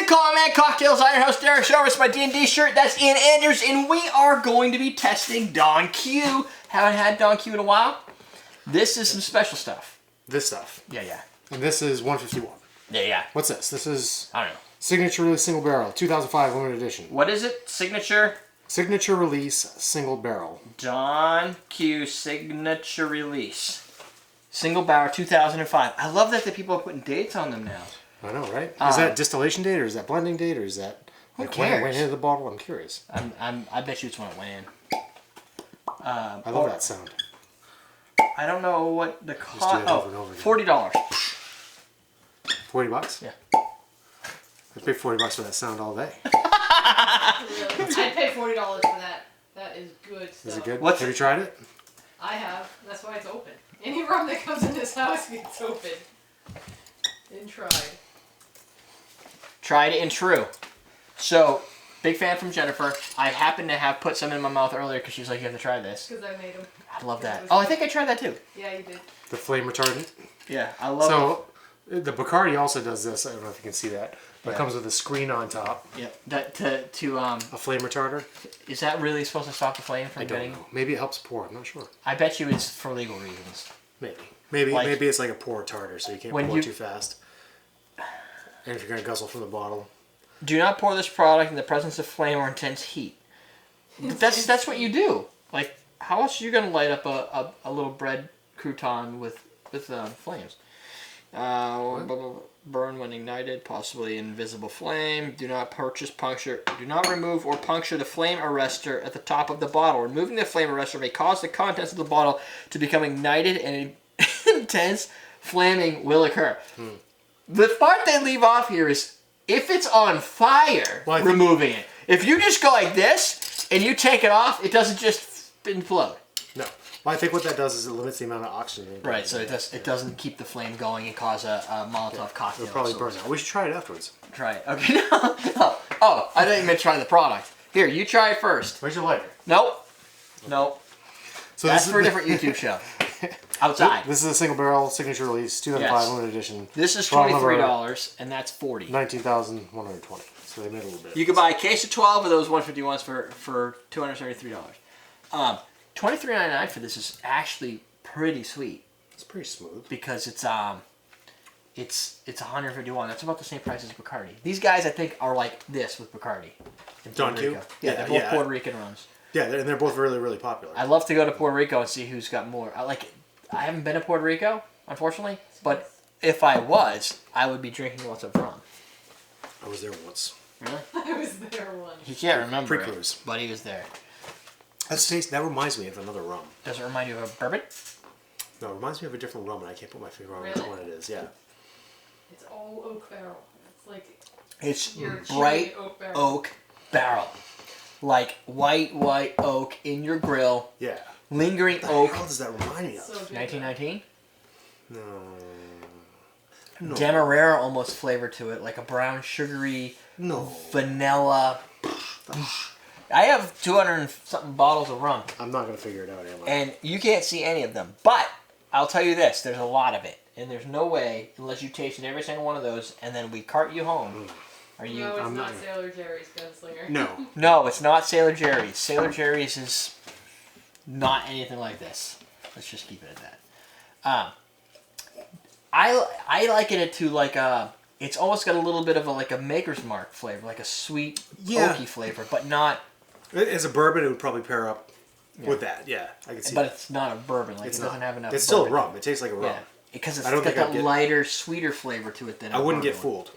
Comment Cocktails Iron House. Derrick Schommer. It's my D&D shirt. That's Ian Andrews, and we are going to be testing Don Q. Haven't had Don Q in a while. This is some special stuff. This stuff. Yeah. And this is 151. Yeah. What's this? This is... I don't know. Signature Release Single Barrel, 2005 limited edition. What is it? Signature Release Single Barrel. Don Q Signature Release. Single Barrel 2005. I love that the people are putting dates on them now. I know, right? Is that distillation date, or is that blending date, or is that who cares? When it went into the bottle? I'm curious. I bet you it's when it went in. I love that sound. I don't know what the cost. Oh, $40. $40? Yeah. I'd pay $40 for that sound all day. Really? I'd pay $40 for that. That is good stuff. Is it good? What's Have you tried it? I have. That's why it's open. Any rum that comes in this house gets open. And tried. Tried and true. So, big fan from Jennifer. I happened to have put some in my mouth earlier because she was like, you have to try this. Because I made them. I love that. Oh, I think I tried that too. Yeah, you did. The flame retardant? Yeah, I love it. The Bacardi also does this. I don't know if you can see that. But it comes with a screen on top. Yeah. A flame retarder. Is that really supposed to stop the flame from I don't getting? know. Maybe it helps pour. I'm not sure. I bet you it's for legal reasons. Maybe Like, it's like a pour tartar, so you can't pour too fast. And if you're gonna guzzle from the bottle. Do not pour this product in the presence of flame or intense heat. That's what you do. Like, how else are you gonna light up a little bread crouton with flames? Burn when ignited, possibly invisible flame. Do not remove or puncture the flame arrestor at the top of the bottle. Removing the flame arrestor may cause the contents of the bottle to become ignited and intense flaming will occur. The part they leave off here is if it's on fire, removing it. If you just go like this and you take it off, it doesn't just implode. No. Well, I think what that does is it limits the amount of oxygen. Right, so it doesn't keep the flame going and cause a Molotov cocktail. It'll probably burn out. We should try it afterwards. Try it. Okay, no. Oh, I thought you meant try the product. Here, you try it first. Where's your lighter? Nope. So that's for a different YouTube show. Outside. This is a single barrel signature release, 2005 limited edition. This is $23, and that's $40. 19,120. So they made a little bit. You could buy a case of 12 of those 151s for $273. $23.99 for this is actually pretty sweet. It's pretty smooth because it's 151. That's about the same price as Bacardi. These guys, I think, are like this with Bacardi. Don Q? Yeah, they're both Puerto Rican rums. Yeah, and they're both really, really popular. I'd love to go to Puerto Rico and see who's got more. I haven't been to Puerto Rico, unfortunately, but if I was, I would be drinking lots of rum. I was there once. Really? I was there once. He can't remember Pre-cruise. but he was there. That reminds me of another rum. Does it remind you of a bourbon? No, it reminds me of a different rum, and I can't put my finger on which one it is. Yeah. It's all oak barrel. It's like it's your bright oak barrel. Like white oak in your grill. Yeah. Lingering what oak. What the hell does that remind me of? 1919? No. Demerara almost flavor to it, like a brown sugary vanilla. I have 200 and something bottles of rum. I'm not going to figure it out, am I? And you can't see any of them. But I'll tell you this, there's a lot of it. And there's no way, unless you tasted every single one of those, and then we cart you home. No, it's not Sailor Jerry's Gunslinger. No. No, it's not Sailor Jerry's. Sailor Jerry's is not anything like this. Let's just keep it at that. I liken it to like a... It's almost got a little bit of a Maker's Mark flavor, like a sweet, oaky flavor, but not... As a bourbon, it would probably pair up with that. Yeah, I can see But that. it's not a bourbon. Like, it doesn't have enough It's still bourbon. rum. It tastes like a rum. Yeah, because it's got that lighter, sweeter flavor to it than I wouldn't get fooled.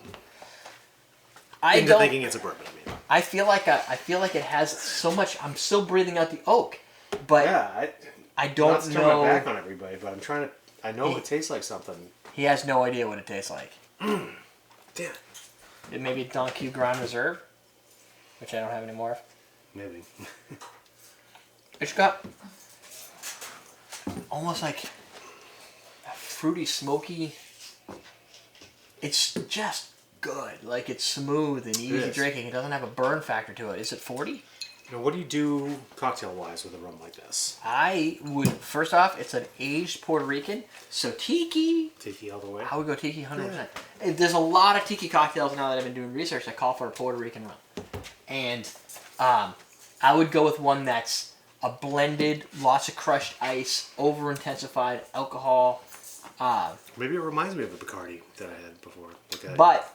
Into thinking it's a bourbon. I feel like it has so much. I'm still breathing out the oak, but I don't not to turn my back on everybody, but I'm trying to. I know it tastes like something. He has no idea what it tastes like. Damn. It may be Don Q Grand Reserve, which I don't have anymore. Maybe. It's got almost like a fruity, smoky. It's just good. Like, it's smooth and easy drinking. It doesn't have a burn factor to it. Is it 40? Now, what do you do cocktail-wise with a rum like this? I would, first off, it's an aged Puerto Rican, so tiki. Tiki all the way? I would go tiki 100%. Yeah. There's a lot of tiki cocktails now that I've been doing research that call for a Puerto Rican rum. And I would go with one that's a blended, lots of crushed ice, over-intensified alcohol. Maybe it reminds me of the Bacardi that I had before. But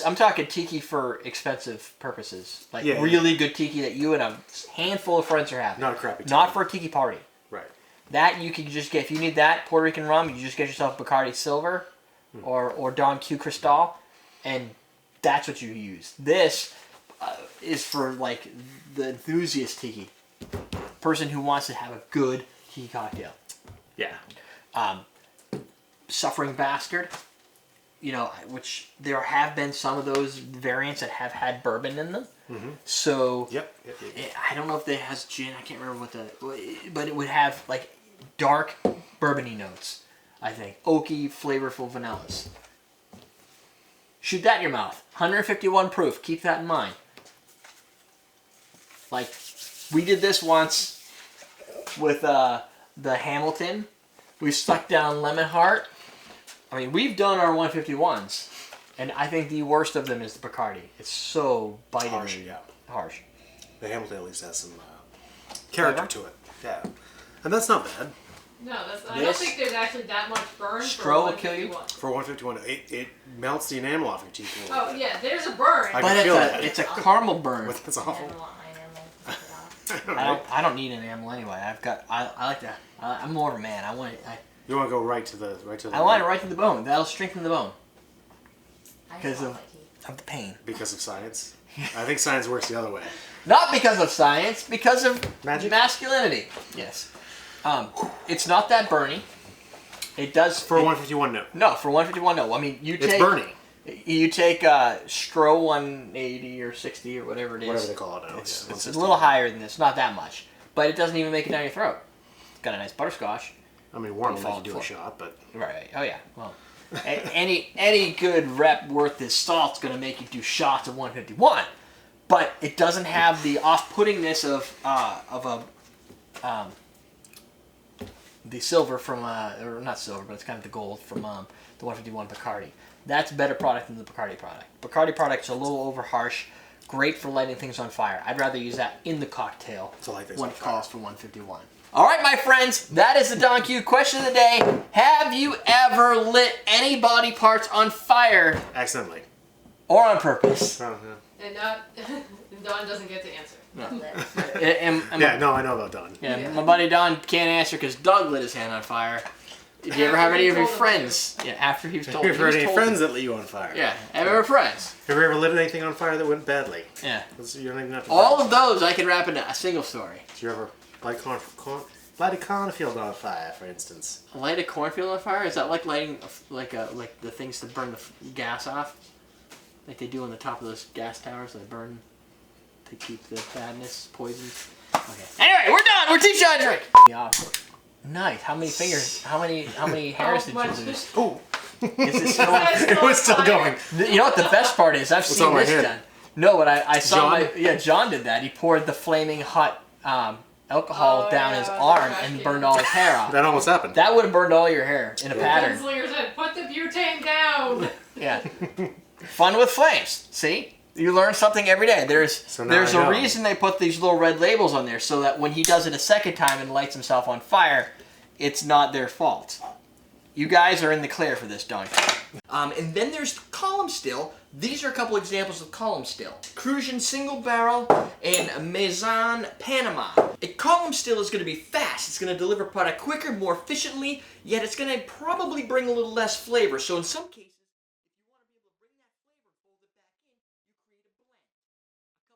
I'm talking tiki for expensive purposes. Like really good tiki that you and a handful of friends are having. Not a crappy tiki. Not for a tiki party. Right. That you can just get, if you need that Puerto Rican rum, you just get yourself Bacardi Silver or Don Q Cristal, and that's what you use. This is for like the enthusiast tiki. Person who wants to have a good tiki cocktail. Yeah. Suffering Bastard, which there have been some of those variants that have had bourbon in them. Mm-hmm. So yep. I don't know if it has gin. I can't remember but it would have like dark bourbony notes. I think oaky, flavorful vanillas. Shoot that in your mouth. 151 proof. Keep that in mind. Like we did this once with the Hamilton. We stuck down Lemon Heart. I mean, we've done our 151s, and I think the worst of them is the Bacardi. It's so bitingly harsh. The Hamilton at least has some character to it. Yeah. And that's not bad. No, I don't think there's actually that much burn Stroh for will kill you. For 151, it melts the enamel off your teeth. Oh, yeah, there's a burn. But it's a caramel burn. That's awful. I don't need enamel anyway. I like that. I'm more of a man. You want to go right to the I want it right to the bone. That'll strengthen the bone. Because of the pain. Because of science? I think science works the other way. Not because of science, because of magic? Masculinity. Yes. It's not that burny. It does... For 151, no. No, for 151, no. I mean, It's burny. You take Stroh 180 or 60 or whatever it is. Whatever they call it now. It's a little higher than this. Not that much. But it doesn't even make it down your throat. It's got a nice butterscotch. I mean, warm will make you do a shot, but... Right. Oh, yeah. Well, any good rep worth his salt's going to make you do shots of 151. But it doesn't have the off-puttingness of the silver from... or not silver, but it's kind of the gold from the 151 Bacardi. That's a better product than the Bacardi product. Bacardi product's a little over harsh. Great for lighting things on fire. I'd rather use that in the cocktail when it calls for 151. All right, my friends, that is the Don Q question of the day. Have you ever lit any body parts on fire? Accidentally. Or on purpose? Oh, yeah. And Don doesn't get to answer. No. No, I know about Don. Yeah, my buddy Don can't answer because Doug lit his hand on fire. Did you ever have any of your friends? Yeah, after he was told. Have you ever had any friends that lit you on fire? Yeah, ever friends. Have you ever lit anything on fire that went badly? Yeah. You don't even have to all of those I can wrap into a single story. Did you ever light a cornfield on fire, for instance? Light a cornfield on fire? Is that like lighting like the things to burn the gas off? Like they do on the top of those gas towers, they burn to keep the badness, poison. Okay. Anyway, we're done. We're teach shot drink. Yeah. Nice. How many fingers? How many hairs did you lose? Oh. Is it still? It was still going. You know what the best part is? I've seen this done. No, but I saw John? John did that. He poured the flaming hot alcohol down his arm and burned all his hair off. That almost happened. That would have burned all your hair in a pattern. Gunslinger said, "Put the butane down." Yeah. Fun with flames. See? You learn something every day. There's a reason they put these little red labels on there so that when he does it a second time and lights himself on fire, it's not their fault. You guys are in the clear for this, don't you? And then there's column still. These are a couple examples of column still. Crucian single barrel and Maison Panama. A column still is going to be fast. It's going to deliver product quicker, more efficiently, yet it's going to probably bring a little less flavor. So in some cases...